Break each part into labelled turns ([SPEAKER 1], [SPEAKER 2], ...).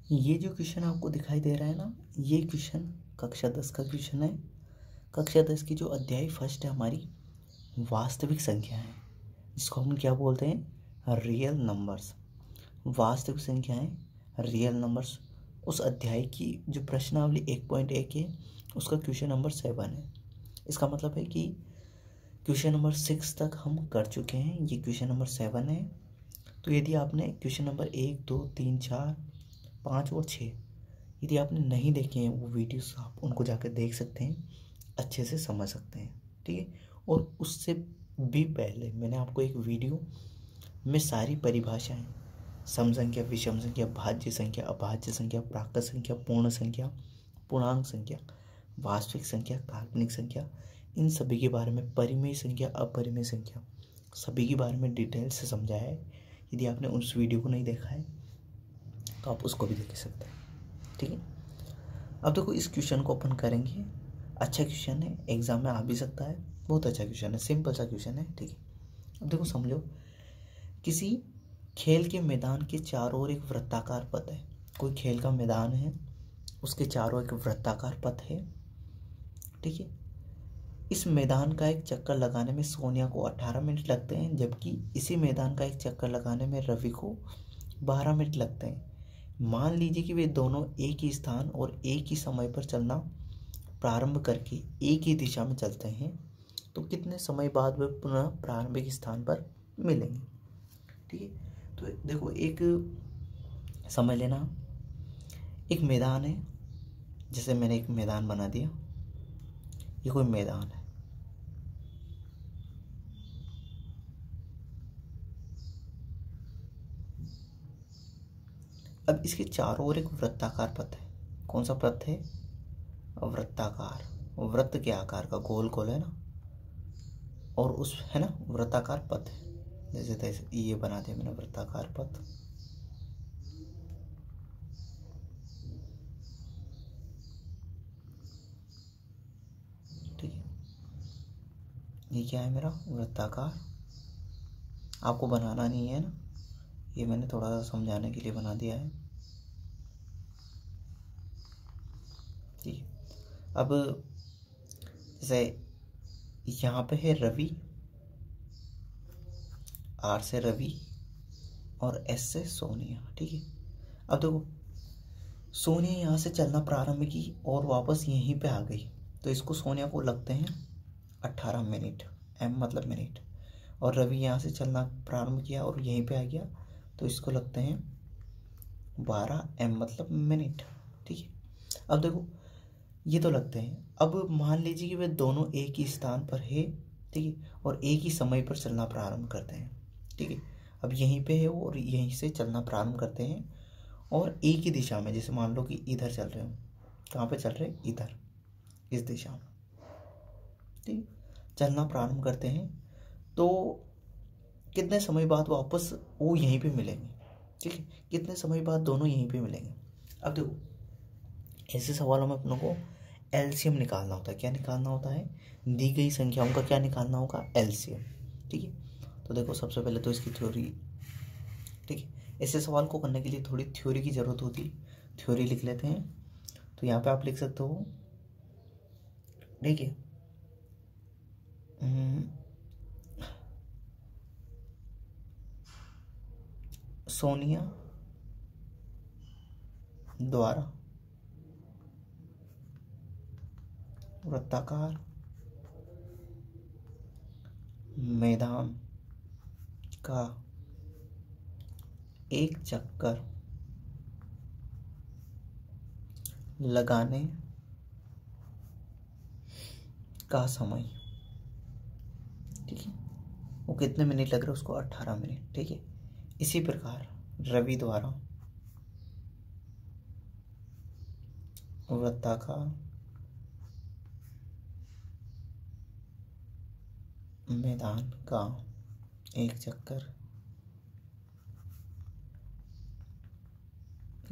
[SPEAKER 1] ये जो क्वेश्चन आपको दिखाई दे रहा है ना, ये क्वेश्चन कक्षा 10 का क्वेश्चन है। कक्षा 10 की जो अध्याय फर्स्ट है हमारी वास्तविक संख्या है, जिसको हम क्या बोलते हैं, रियल नंबर्स। वास्तविक संख्याएं, रियल नंबर्स। उस अध्याय की जो प्रश्नावली 1.1 है, उसका क्वेश्चन नंबर 7 है। इसका मतलब है कि क्वेश्चन नंबर 6 तक हम कर चुके हैं, ये क्वेश्चन नंबर 7 है। तो यदि आपने क्वेश्चन नंबर 1, 2, 3, 4, 5 और 6 यदि आपने नहीं देखे हैं वो वीडियोस, आप उनको जाकर देख सकते हैं, अच्छे से समझ सकते हैं, ठीक है। और उससे भी पहले मैंने आपको एक वीडियो में सारी परिभाषाएं, सम संख्या, विषम संख्या, भाज्य संख्या, अभाज्य संख्या, प्राकृत संख्या, पूर्ण संख्या, पूर्णांक संख्या, वास्तविक संख्या, काल्पनिक संख्या, इन सभी के बारे में, परिमेय संख्या, अपरिमेय संख्या, सभी के बारे में डिटेल से समझाया है। यदि आपने उस वीडियो को नहीं देखा है तो आप उसको भी देख सकते हैं, ठीक है। अब देखो इस क्वेश्चन को अपन करेंगे। अच्छा क्वेश्चन है, एग्जाम में आ भी सकता है, बहुत अच्छा क्वेश्चन है, सिंपल सा क्वेश्चन है, ठीक है। अब देखो समझो, किसी खेल के मैदान के चारों ओर एक वृत्ताकार पथ है। कोई खेल का मैदान है, उसके चारों एक वृत्ताकार पथ है, ठीक है। इस मैदान का एक चक्कर लगाने में सोनिया को 18 मिनट लगते हैं, जबकि इसी मैदान का एक चक्कर लगाने में रवि को 12 मिनट लगते हैं। मान लीजिए कि वे दोनों एक ही स्थान और एक ही समय पर चलना प्रारंभ करके एक ही दिशा में चलते हैं, तो कितने समय बाद वे पुनः प्रारंभिक स्थान पर मिलेंगे, ठीक है। तो देखो, एक समझ लेना, एक मैदान है, जैसे मैंने एक मैदान बना दिया, ये कोई मैदान है। अब इसके चारों ओर एक वृत्ताकार पथ है। कौन सा पथ है, वृत्ताकार, वृत्त के आकार का, गोल गोल है ना, और उस है ना वृत्ताकार पथ है। जैसे तैसे ये बना दिया मैंने वृत्ताकार पथ, ठीक है। ये क्या है, मेरा वृत्ताकार। आपको बनाना नहीं है ना, ये मैंने थोड़ा सा समझाने के लिए बना दिया है, ठीक है। अब जैसे यहाँ पे है रवि, आर से रवि और एस से सोनिया, ठीक है। अब देखो, सोनिया यहाँ से चलना प्रारंभ की और वापस यहीं पे आ गई, तो इसको सोनिया को लगते हैं 18 मिनट, एम मतलब मिनट। और रवि यहाँ से चलना प्रारंभ किया और यहीं पे आ गया, तो इसको लगते हैं 12 एम मतलब मिनट, ठीक है। अब देखो, ये तो लगते हैं। अब मान लीजिए कि वे दोनों एक ही स्थान पर है, ठीक है, और एक ही समय पर चलना प्रारंभ करते हैं, ठीक है। अब यहीं पे है वो और यहीं से चलना प्रारंभ करते हैं और एक ही दिशा में, जैसे मान लो कि इधर चल रहे हो, कहाँ पे चल रहे हैं, इधर, इस दिशा में, ठीक, चलना प्रारंभ करते हैं, तो कितने समय बाद वापस वो यहीं पे मिलेंगे, ठीक है। कितने समय बाद दोनों यहीं पे मिलेंगे। अब देखो, ऐसे सवालों में अपनों को एलसीएम निकालना होता है। क्या निकालना होता है, दी गई संख्याओं का क्या निकालना होगा, एलसीएम, ठीक है। तो देखो, सबसे पहले तो इसकी थ्योरी, ठीक है। ऐसे सवाल को करने के लिए थोड़ी थ्योरी की जरूरत होती है, थ्योरी लिख लेते हैं। तो यहाँ पे आप लिख सकते हो, ठीक है, सोनिया द्वारा वृत्ताकार मैदान का एक चक्कर लगाने का समय, ठीक है, वो कितने मिनट लग रहे हैं उसको, 18 मिनट, ठीक है। इसी प्रकार रवि द्वारा वृत्ताकार मैदान का एक चक्कर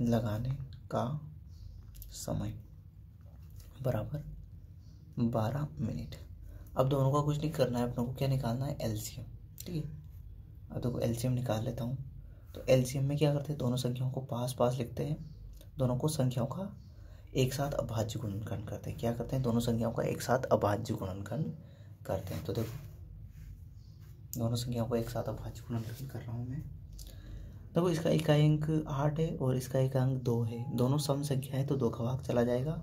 [SPEAKER 1] लगाने का समय बराबर 12 मिनट। अब दोनों का कुछ नहीं करना है, अपनों को क्या निकालना है, एलसीएम, ठीक है। अब देखो एलसीएम निकाल लेता हूँ। तो एलसीएम में क्या करते हैं, दोनों संख्याओं को पास पास लिखते हैं, दोनों को संख्याओं का एक साथ अभाज्य गुणनखंड करते हैं। क्या करते हैं? दोनों संख्याओं का एक साथ अभाज्य गुणनखंड करते हैं। तो देखो दोनों संख्याओं का एक साथ अभाज्य गुणनखंड कर रहा हूँ मैं। देखो इसका इकाई अंक 8 है और इसका इकाई अंक 2 है। दोनों सम संख्या है तो 2 का भाग चला जाएगा।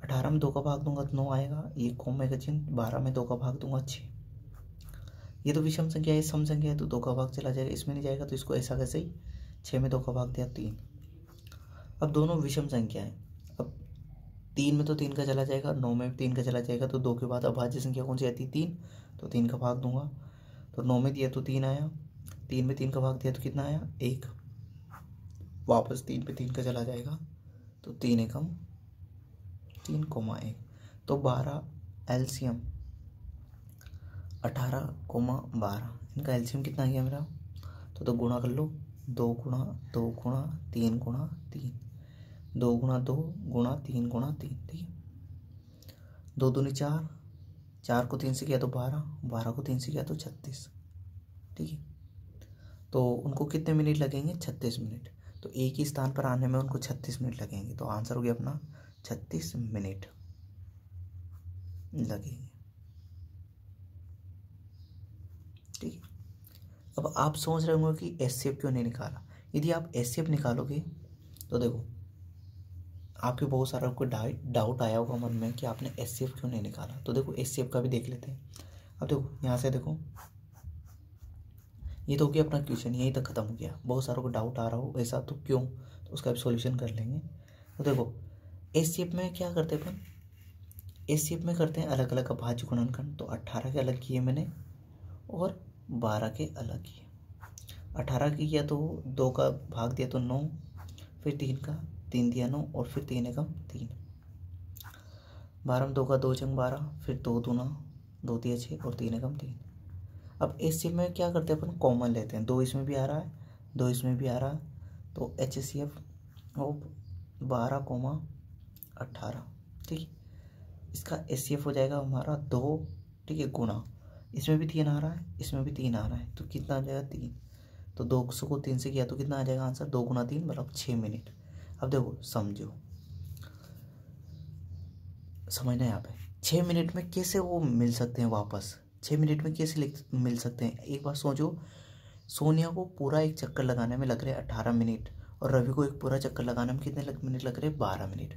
[SPEAKER 1] 18 में 2 का भाग दूंगा तो 9 आएगा। ये कॉमे का चिन्ह। 12 में 2 का भाग दूंगा 6। ये तो विषम संख्या है, सम संख्या है तो 2 का भाग चला जाएगा, इसमें नहीं जाएगा तो इसको ऐसा कैसे ही 6 में 2 का भाग दिया 3। अब दोनों विषम संख्या है। अब 3 में तो 3 का चला जाएगा, 9 में 3 का चला जाएगा, तो 2 के बाद अभाज्य संख्या कौन सी आती है? 3। तो 3 का भाग दूंगा तो 9 में दिया तो 3 आया, 3 में 3 का भाग दिया तो कितना आया? 1। वापस 3 पे 3 का चला जाएगा तो 3 एकम 3,1। तो 12 एलसीएम 18,12, इनका एलसीएम कितना आ गया मेरा? तो गुणा कर लो। 2 गुणा 2 गुणा 3 गुणा 3, 2 गुणा 2 गुणा 3 गुणा 3, ठीक है। 2 दूनी 4, 4 को 3 से किया तो 12, 12 को 3 से किया तो 36, ठीक है। तो उनको कितने मिनट लगेंगे? 36 मिनट। तो एक ही स्थान पर आने में उनको 36 मिनट लगेंगे। तो आंसर हो गया अपना 36 मिनट लगेंगे, ठीक है। अब आप सोच रहे होंगे कि एचसीएफ क्यों नहीं निकाला। यदि आप एचसीएफ निकालोगे तो देखो आपके बहुत सारा आपको डाउट आया होगा मन में कि आपने एचसीएफ क्यों नहीं निकाला। तो देखो एचसीएफ का भी देख लेते हैं। अब देखो यहाँ से देखो, ये तो हो गया अपना क्वेश्चन, यहीं तक खत्म हो गया। बहुत सारों को डाउट आ रहा हो ऐसा तो क्यों, तो उसका भी सॉल्यूशन कर लेंगे। तो देखो एचसीएफ में क्या करते हैं अपन? एचसीएफ में करते हैं अलग अलग अभाज्य गुणनखंड। तो 18 के अलग किए मैंने और 12 के अलग किए। 18 की किया तो 2 का भाग दिया तो 9, फिर 3 दिया 9 और फिर 3 एकम 3। 12 में 2 का 2 चंग 12, फिर 2 दूना 2 दिया 6 और 3 एकम 3। अब एचसीएफ में क्या करते हैं अपन? कॉमन लेते हैं। 2 इसमें भी आ रहा है, 2 इसमें भी आ रहा है, तो एचसीएफ हो 12,18, ठीक है। इसका एचसीएफ हो जाएगा हमारा 2, ठीक है, गुणा इसमें भी 3 आ रहा है, इसमें भी 3 आ रहा है, तो कितना आ जाएगा? 3। तो 200 को 3 से किया तो कितना आ जाएगा आंसर? 2 गुणा 3 मतलब 6 मिनट। अब देखो समझो, समझना यहाँ पे 6 मिनट में कैसे वो मिल सकते हैं वापस? 6 मिनट में कैसे मिल सकते हैं? एक बार सोचो, सोनिया को पूरा एक चक्कर लगाने में लग रहे 18 मिनट और रवि को एक पूरा चक्कर लगाने में कितने मिनट लग रहे? 12 मिनट।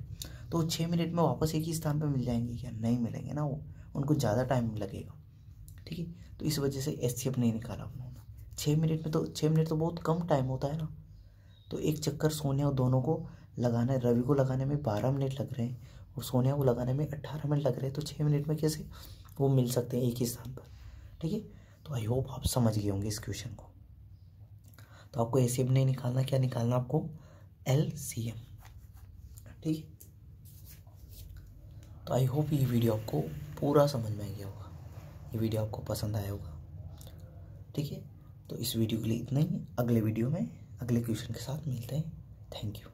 [SPEAKER 1] तो 6 मिनट में वापस एक ही स्थान पर मिल जाएंगे क्या? नहीं मिलेंगे ना, वो उनको ज़्यादा टाइम लगेगा, ठीक है। तो इस वजह से एचसीएफ नहीं निकाला उन्होंने। 6 मिनट में तो 6 मिनट तो बहुत कम टाइम होता है ना। तो एक चक्कर सोनिया और दोनों को लगाना, रवि को लगाने में 12 मिनट लग रहे हैं और सोनिया को लगाने में 18 मिनट लग रहे हैं। तो 6 मिनट में कैसे वो मिल सकते हैं एक ही स्थान पर, ठीक है। तो आई होप आप समझ गए होंगे इस क्वेश्चन को। तो आपको एचसीएफ नहीं निकालना, क्या निकालना आपको? एलसीएम, ठीक है। तो आई होप ये वीडियो आपको पूरा समझ में आ गया होगा, ये वीडियो आपको पसंद आया होगा, ठीक है। तो इस वीडियो के लिए इतना ही। अगले वीडियो में अगले क्वेश्चन के साथ मिलते हैं। Thank you.